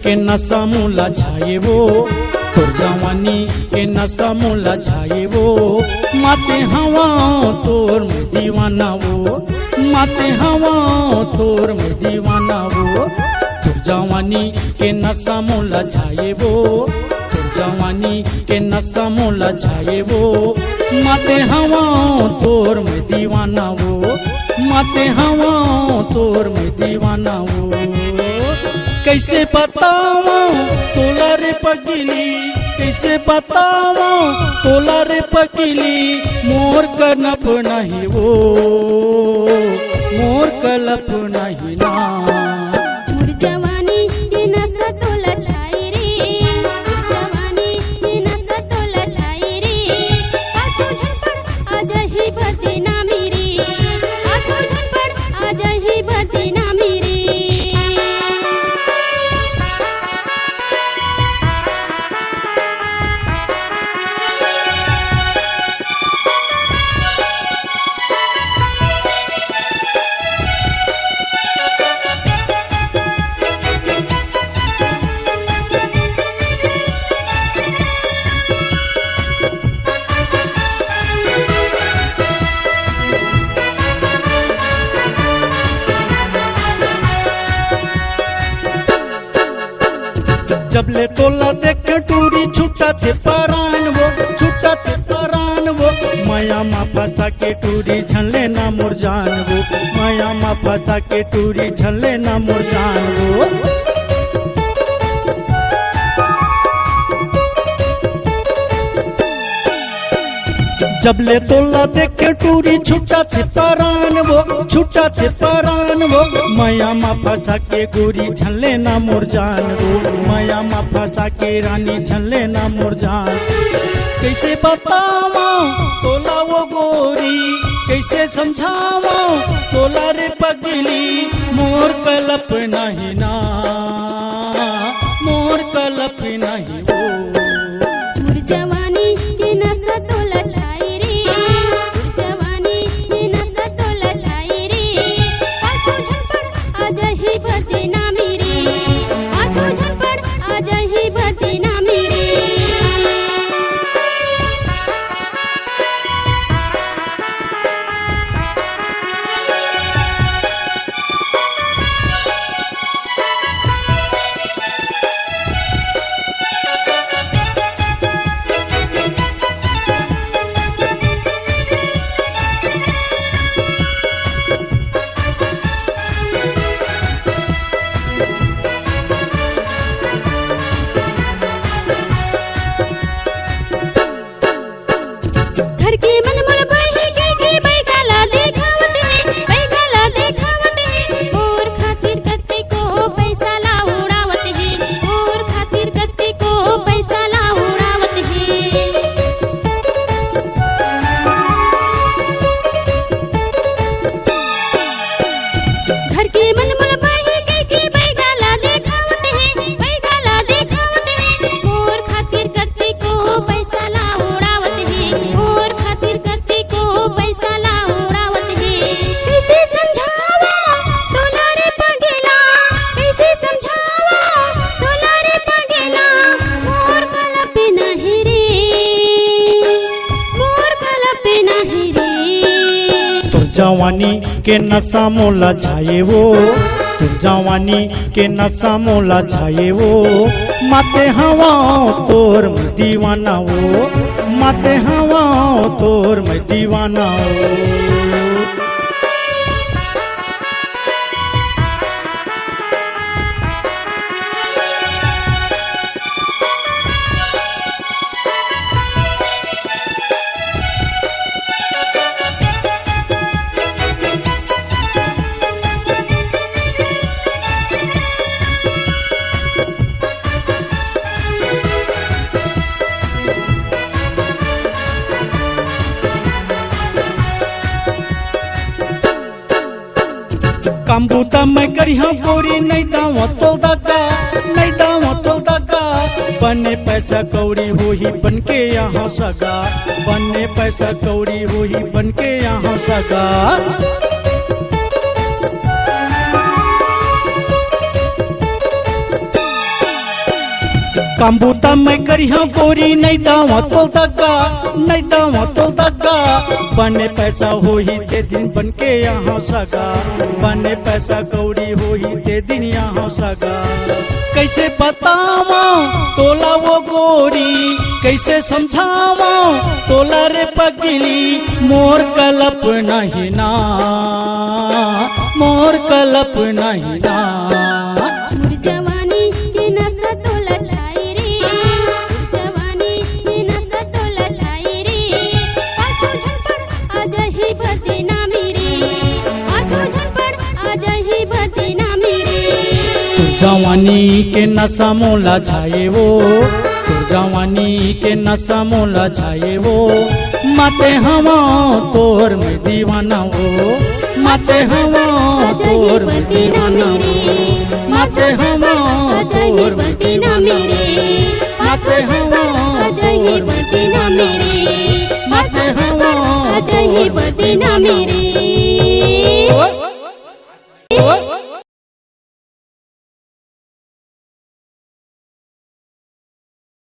के नशा मोला छाए वो, तोर जवानी के नशा मोला छाए वो। माते हवा तोर में दीवाना वो, माते हवा तोर में दीवाना वो। तोर जवानी के नशा मोला छाए वो, तोर जवानी के नशा मोला छाए वो। माते हवा तोर में दीवाना वो, माते हवा तोर में दीवाना वो। कैसे बतावा तोला रे पगली, कैसे बतावा तोला रे पगली। मोर कनप नहीं वो, मोर कलप नहीं ना। मोर जवानी के नशा तोला छाए रे, जवानी के नशा तोला छाए रे। पाछो झटपट आ जाही बदनामी रे, पाछो झटपट आ जाही बदनामी रे। जब ले तोला देख टूरी छूटा थे परान वो, छूटा थे परान वो। माया मा फंसा के टूरी झले ना मुरझान वो, माया मा फंसा के टूरी झले ना मुरझान वो। जब ले तोला देख टूरी छूटा थे परान वो, छूटा थे परान वो। माया मा फंसा के गोरी झले ना मुरझान वो, माया मा फंसा के रानी झले ना मुरझान। कैसे बतावा तोला वो गोरी, कैसे समझावा तोला रे पगली। मोर कलप नहीं ना, मोर कलप नहीं वो। मोर जवानी के नशा तोला छाए रे, जवानी के नशा तोला छाए रे। पाछो झटपट आ जाही बदनामी रे, पाछो झटपट आ जाही बदनामी रे। घर के मन मोल बही के बैगाला देखावत है, बैगाला देखावत है। मोर खातिर कत्ते को पैसा ला उड़ावत है, मोर खातिर कत्ते को पैसा ला उड़ावत है। घर के मन मोल बही के बैगाला देखावत है, बैगाला देखावत है। मोर खातिर कत्ते को पैसा ला उड़ावत है, मोर खातिर कत्ते को पैसा ला उड़ावत है। कैसे समझावा तोला रे पगला, कैसे समझावा तोला रे पगला। मोर कलप नहीं रे, मोर कलप नहीं रे। तोर जवानी के नशा मोला छाए वो, तोर जवानी के नशा मोला छाए वो। माते हवा तोर में दीवाना वो, माते हवा तोर में दीवाना वो। कामबूता मैं करिहा गोरी नहीं दावा तोल दागा, नहीं दावा तोल दागा। बने पैसा कौड़ी हो ही बन के यहाँ सगा, बने पैसा कौड़ी हो ही बन के यहाँ सगा। कांबूता मैं करिया गोरी नहीं दावा तो दगा नहीं दावा तो दगा बने पैसा हो ही ते दिन बन के यहाँ सगा बने पैसा कौड़ी हो ही ते दिन यहाँ सगा कैसे बतावा तोला वो गोरी कैसे समझावा तोला रे पगली मोर कल्प नहीं ना मोर कल्प नहीं ना मोर जवानी के नशा तोला छाए रे मोर जवानी के नशा तोला छाए रे आजो झटपट आजा ही बदनामी रे आजो झटपट आजा ही बदनामी रे जवानी के नशा मोला छाए वो जवानी के नशा मोला छाए वो माते हवा तोर में दीवाना वो माते हवा तोर में दीवाना वो माते हवा तोर में दीवाना माते हवा ही बदनामी रे माते हवा ही बदनामी रे